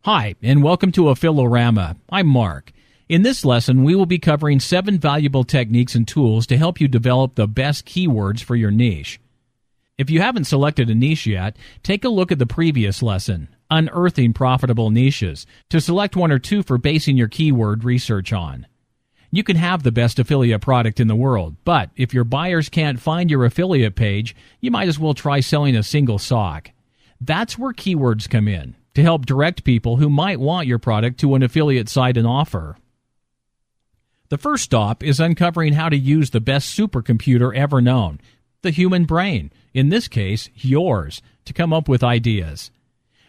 Hi, and welcome to Affiliorama. I'm Mark. In this lesson, we will be covering 7 valuable techniques and tools to help you develop the best keywords for your niche. If you haven't selected a niche yet, take a look at the previous lesson, Unearthing Profitable Niches, to select one or two for basing your keyword research on. You can have the best affiliate product in the world, but if your buyers can't find your affiliate page, you might as well try selling a single sock. That's where keywords come in, to help direct people who might want your product to an affiliate site and offer. The first stop is uncovering how to use the best supercomputer ever known, the human brain, in this case, yours, to come up with ideas.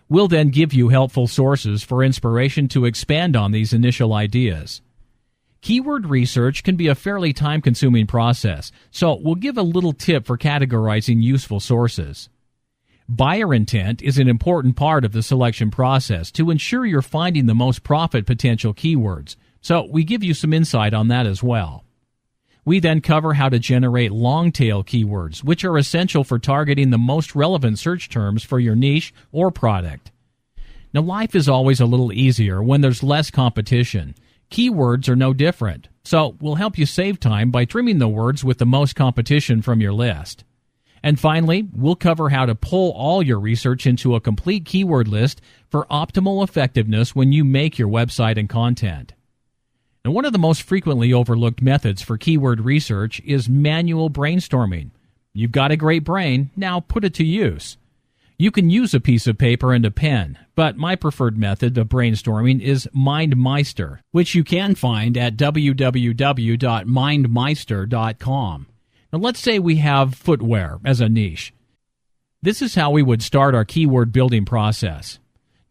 We'll then give you helpful sources for inspiration to expand on these initial ideas. Keyword research can be a fairly time-consuming process, so we'll give a little tip for categorizing useful sources. Buyer intent is an important part of the selection process to ensure you're finding the most profit potential keywords, so we give you some insight on that as well. We then cover how to generate long-tail keywords, which are essential for targeting the most relevant search terms for your niche or product. Now, life is always a little easier when there's less competition. Keywords are no different, so we'll help you save time by trimming the words with the most competition from your list. And finally, we'll cover how to pull all your research into a complete keyword list for optimal effectiveness when you make your website and content. Now, one of the most frequently overlooked methods for keyword research is manual brainstorming. You've got a great brain, now put it to use. You can use a piece of paper and a pen, but my preferred method of brainstorming is MindMeister, which you can find at www.mindmeister.com. Now let's say we have footwear as a niche. This is how we would start our keyword building process.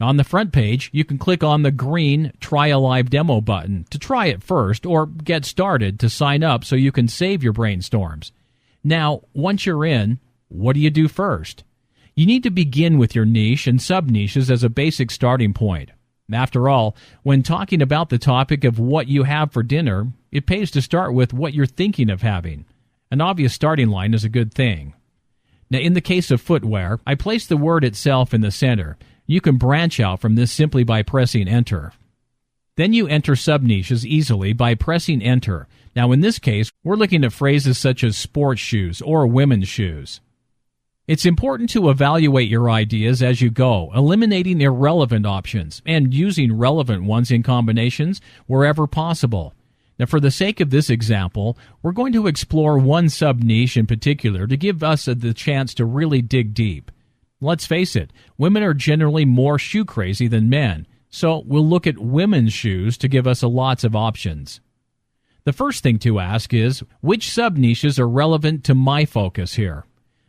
On the front page, you can click on the green Try a Live Demo button to try it first or get started to sign up so you can save your brainstorms. Now, once you're in, what do you do first? You need to begin with your niche and sub-niches as a basic starting point. After all, when talking about the topic of what you have for dinner, it pays to start with what you're thinking of having. An obvious starting line is a good thing. Now, in the case of footwear, I place the word itself in the center. You can branch out from this simply by pressing Enter. Then you enter sub-niches easily by pressing Enter. Now, in this case, we're looking at phrases such as sports shoes or women's shoes. It's important to evaluate your ideas as you go, eliminating irrelevant options and using relevant ones in combinations wherever possible. Now, for the sake of this example, we're going to explore one sub-niche in particular to give us the chance to really dig deep. Let's face it, women are generally more shoe crazy than men, so we'll look at women's shoes to give us lots of options. The first thing to ask is, which sub-niches are relevant to my focus here?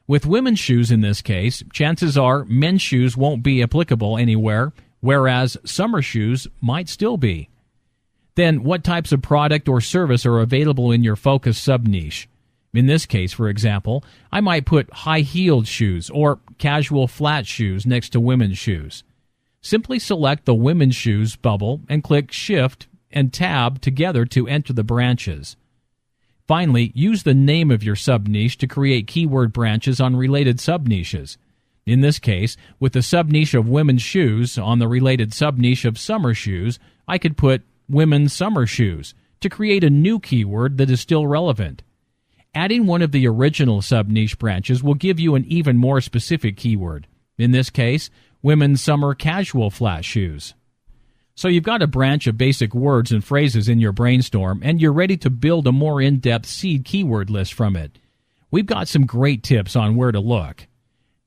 With women's shoes in this case, chances are men's shoes won't be applicable anywhere, whereas summer shoes might still be. Then, what types of product or service are available in your focus sub-niche? In this case, for example, I might put high-heeled shoes or casual flat shoes next to women's shoes. Simply select the women's shoes bubble and click Shift and Tab together to enter the branches. Finally, use the name of your sub-niche to create keyword branches on related sub-niches. In this case, with the sub-niche of women's shoes on the related sub-niche of summer shoes, I could put women's summer shoes to create a new keyword that is still relevant. Adding one of the original sub-niche branches will give you an even more specific keyword. In this case, women's summer casual flat shoes. So you've got a branch of basic words and phrases in your brainstorm, and you're ready to build a more in-depth seed keyword list from it. We've got some great tips on where to look.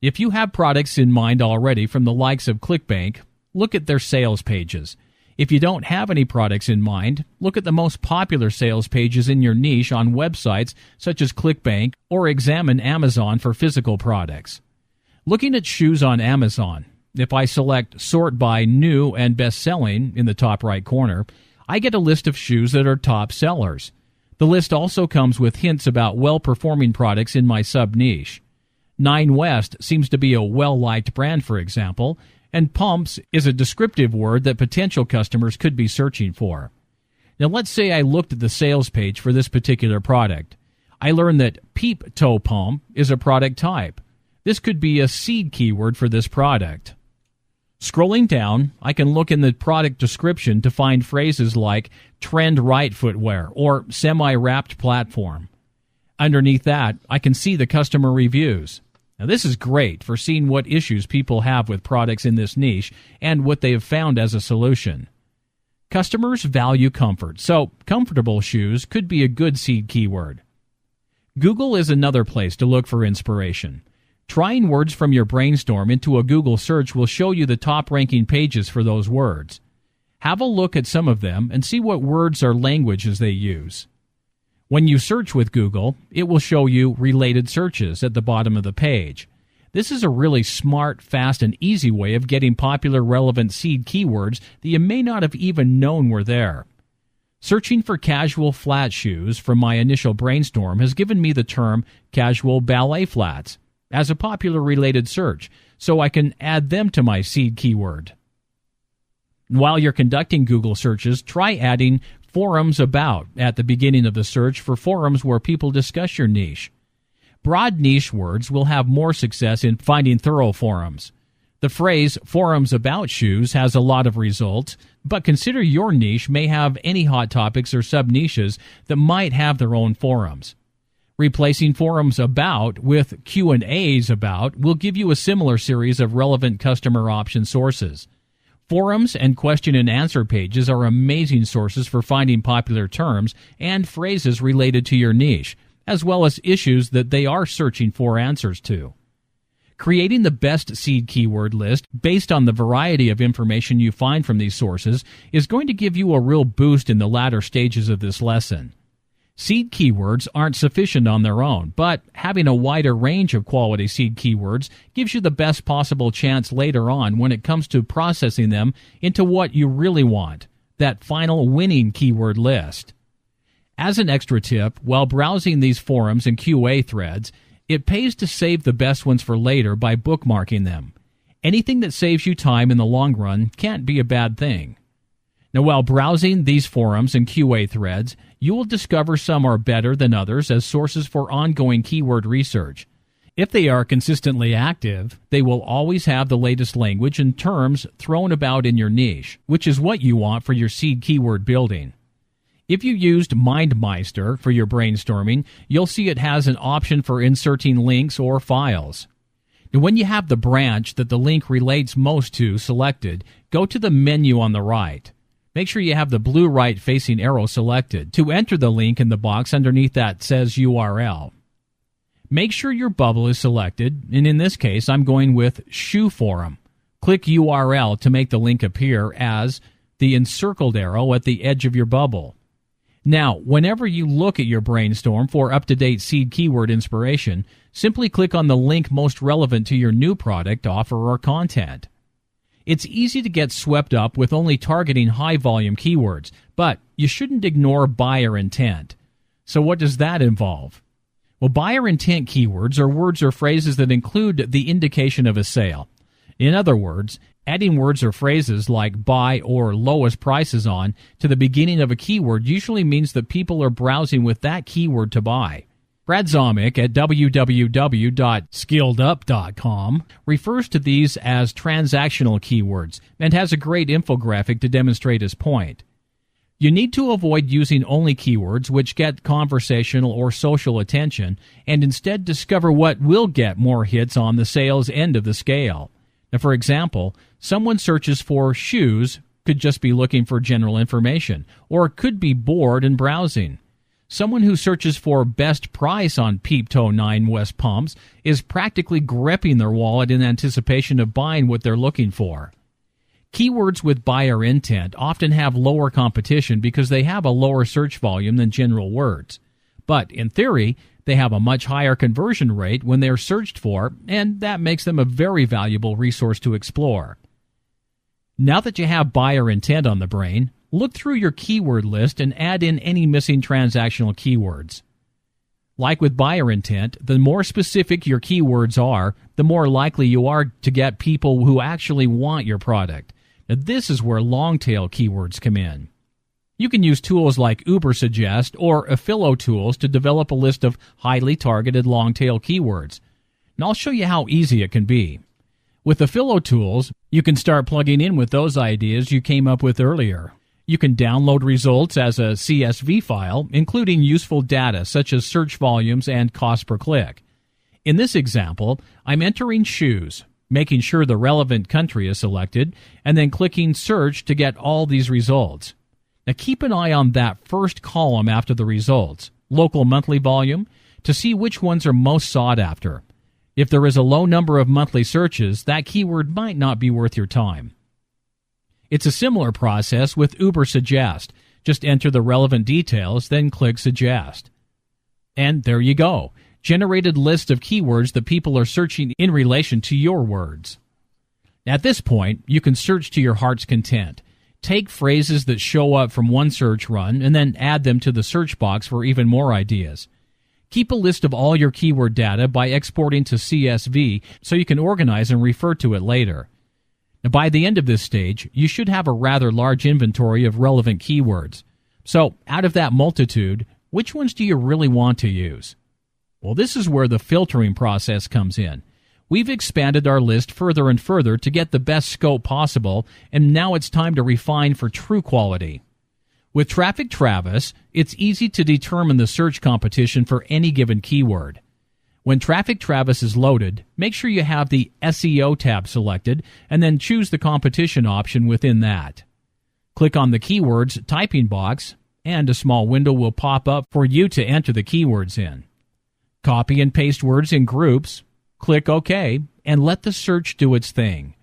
If you have products in mind already from the likes of ClickBank, look at their sales pages. If you don't have any products in mind, look at the most popular sales pages in your niche on websites such as ClickBank, or examine Amazon for physical products. Looking at shoes on Amazon, if I select Sort by New and Best Selling in the top right corner, I get a list of shoes that are top sellers. The list also comes with hints about well-performing products in my sub-niche. Nine West seems to be a well-liked brand, for example, and pumps is a descriptive word that potential customers could be searching for. Now, let's say I looked at the sales page for this particular product. I learned that peep toe pump is a product type. This could be a seed keyword for this product. Scrolling down, I can look in the product description to find phrases like trend right footwear or semi-wrapped platform. Underneath that, I can see the customer reviews. Now, this is great for seeing what issues people have with products in this niche and what they have found as a solution. Customers value comfort, so comfortable shoes could be a good seed keyword. Google is another place to look for inspiration. Trying words from your brainstorm into a Google search will show you the top-ranking pages for those words. Have a look at some of them and see what words or languages they use. When you search with Google, it will show you related searches at the bottom of the page. This is a really smart, fast, and easy way of getting popular relevant seed keywords that you may not have even known were there. Searching for casual flat shoes from my initial brainstorm has given me the term casual ballet flats as a popular related search, so I can add them to my seed keyword. While you're conducting Google searches, try adding forums about at the beginning of the search for forums where people discuss your niche. Broad niche words will have more success in finding thorough forums. The phrase forums about shoes has a lot of results, but consider your niche may have any hot topics or sub-niches that might have their own forums. Replacing forums about with Q&As about will give you a similar series of relevant customer option sources. Forums and question and answer pages are amazing sources for finding popular terms and phrases related to your niche, as well as issues that they are searching for answers to. Creating the best seed keyword list based on the variety of information you find from these sources is going to give you a real boost in the latter stages of this lesson. Seed keywords aren't sufficient on their own, but having a wider range of quality seed keywords gives you the best possible chance later on when it comes to processing them into what you really want, that final winning keyword list. As an extra tip, while browsing these forums and QA threads, it pays to save the best ones for later by bookmarking them. Anything that saves you time in the long run can't be a bad thing. Now, while browsing these forums and QA threads, you will discover some are better than others as sources for ongoing keyword research. If they are consistently active, they will always have the latest language and terms thrown about in your niche, which is what you want for your seed keyword building. If you used MindMeister for your brainstorming, you'll see it has an option for inserting links or files. Now, when you have the branch that the link relates most to selected, go to the menu on the right. Make sure you have the blue right-facing arrow selected to enter the link in the box underneath that says URL. Make sure your bubble is selected, and in this case, I'm going with Shoe Forum. Click URL to make the link appear as the encircled arrow at the edge of your bubble. Now, whenever you look at your brainstorm for up-to-date seed keyword inspiration, simply click on the link most relevant to your new product, offer, or content. It's easy to get swept up with only targeting high-volume keywords, but you shouldn't ignore buyer intent. So what does that involve? Well, buyer intent keywords are words or phrases that include the indication of a sale. In other words, adding words or phrases like buy or lowest prices on to the beginning of a keyword usually means that people are browsing with that keyword to buy. Brad Zomick at www.skilledup.com refers to these as transactional keywords and has a great infographic to demonstrate his point. You need to avoid using only keywords which get conversational or social attention and instead discover what will get more hits on the sales end of the scale. Now, for example, someone searches for shoes could just be looking for general information or could be bored and browsing. Someone who searches for best price on Peep Toe 9 West pumps is practically gripping their wallet in anticipation of buying what they're looking for. Keywords with buyer intent often have lower competition because they have a lower search volume than general words. But in theory, they have a much higher conversion rate when they're searched for, and that makes them a very valuable resource to explore. Now that you have buyer intent on the brain, look through your keyword list and add in any missing transactional keywords. Like with buyer intent, the more specific your keywords are, the more likely you are to get people who actually want your product. Now, this is where long-tail keywords come in. You can use tools like Ubersuggest or Affilo tools to develop a list of highly targeted long-tail keywords. And I'll show you how easy it can be. With the Philo tools, you can start plugging in with those ideas you came up with earlier. You can download results as a CSV file, including useful data such as search volumes and cost per click. In this example, I'm entering shoes, making sure the relevant country is selected, and then clicking search to get all these results. Now keep an eye on that first column after the results, local monthly volume, to see which ones are most sought after. If there is a low number of monthly searches, that keyword might not be worth your time. It's a similar process with Uber Suggest. Just enter the relevant details, then click Suggest. And there you go. Generated list of keywords that people are searching in relation to your words. At this point, you can search to your heart's content. Take phrases that show up from one search run and then add them to the search box for even more ideas. Keep a list of all your keyword data by exporting to CSV so you can organize and refer to it later. Now, by the end of this stage, you should have a rather large inventory of relevant keywords. So, out of that multitude, which ones do you really want to use? Well, this is where the filtering process comes in. We've expanded our list further and further to get the best scope possible, and now it's time to refine for true quality. With Traffic Travis, it's easy to determine the search competition for any given keyword. When Traffic Travis is loaded, make sure you have the SEO tab selected and then choose the competition option within that. Click on the keywords typing box and a small window will pop up for you to enter the keywords in. Copy and paste words in groups, click OK, and let the search do its thing.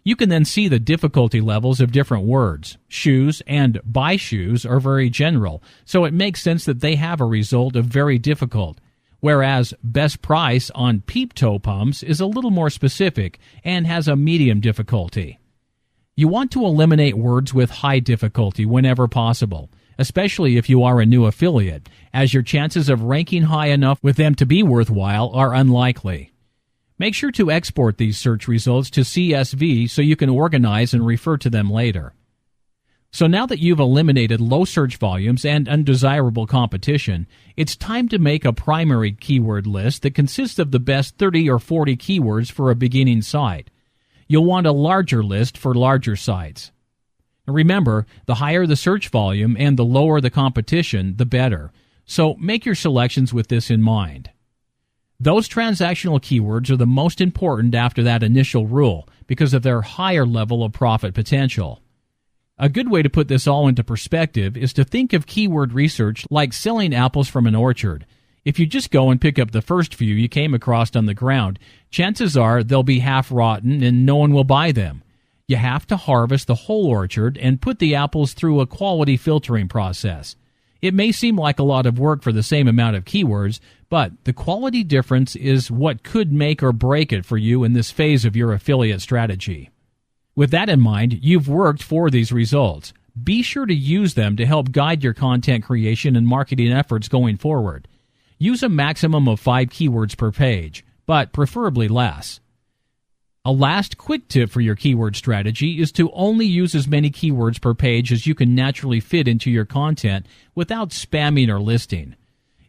You can then see the difficulty levels of different words. Shoes and buy shoes are very general, so it makes sense that they have a result of very difficult, whereas best price on peep toe pumps is a little more specific and has a medium difficulty. You want to eliminate words with high difficulty whenever possible, especially if you are a new affiliate, as your chances of ranking high enough with them to be worthwhile are unlikely. Make sure to export these search results to CSV so you can organize and refer to them later. So now that you've eliminated low search volumes and undesirable competition, it's time to make a primary keyword list that consists of the best 30 or 40 keywords for a beginning site. You'll want a larger list for larger sites. Remember, the higher the search volume and the lower the competition, the better. So make your selections with this in mind. Those transactional keywords are the most important after that initial rule because of their higher level of profit potential. A good way to put this all into perspective is to think of keyword research like selling apples from an orchard. If you just go and pick up the first few you came across on the ground, chances are they'll be half rotten and no one will buy them. You have to harvest the whole orchard and put the apples through a quality filtering process. It may seem like a lot of work for the same amount of keywords, but the quality difference is what could make or break it for you in this phase of your affiliate strategy. With that in mind, you've worked for these results. Be sure to use them to help guide your content creation and marketing efforts going forward. Use a maximum of 5 keywords per page, but preferably less. A last quick tip for your keyword strategy is to only use as many keywords per page as you can naturally fit into your content without spamming or listing.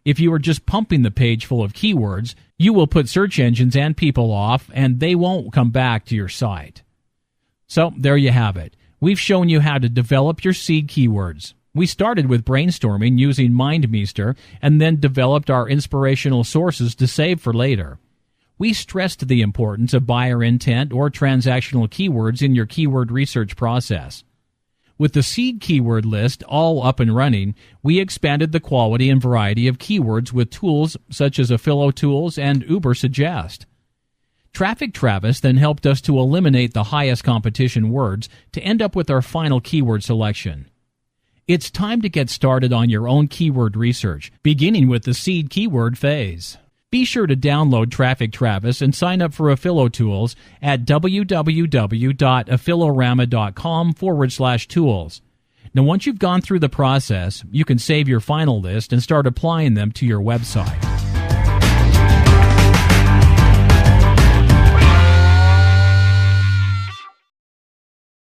If you are just pumping the page full of keywords, you will put search engines and people off, and they won't come back to your site. So there you have it. We've shown you how to develop your seed keywords. We started with brainstorming using MindMeister and then developed our inspirational sources to save for later. We stressed the importance of buyer intent or transactional keywords in your keyword research process. With the seed keyword list all up and running, we expanded the quality and variety of keywords with tools such as Philo Tools and Uber Suggest. Traffic Travis then helped us to eliminate the highest competition words to end up with our final keyword selection. It's time to get started on your own keyword research, beginning with the seed keyword phase. Be sure to download Traffic Travis and sign up for Philo Tools at www.aphilorama.com/tools. Now, once you've gone through the process, you can save your final list and start applying them to your website.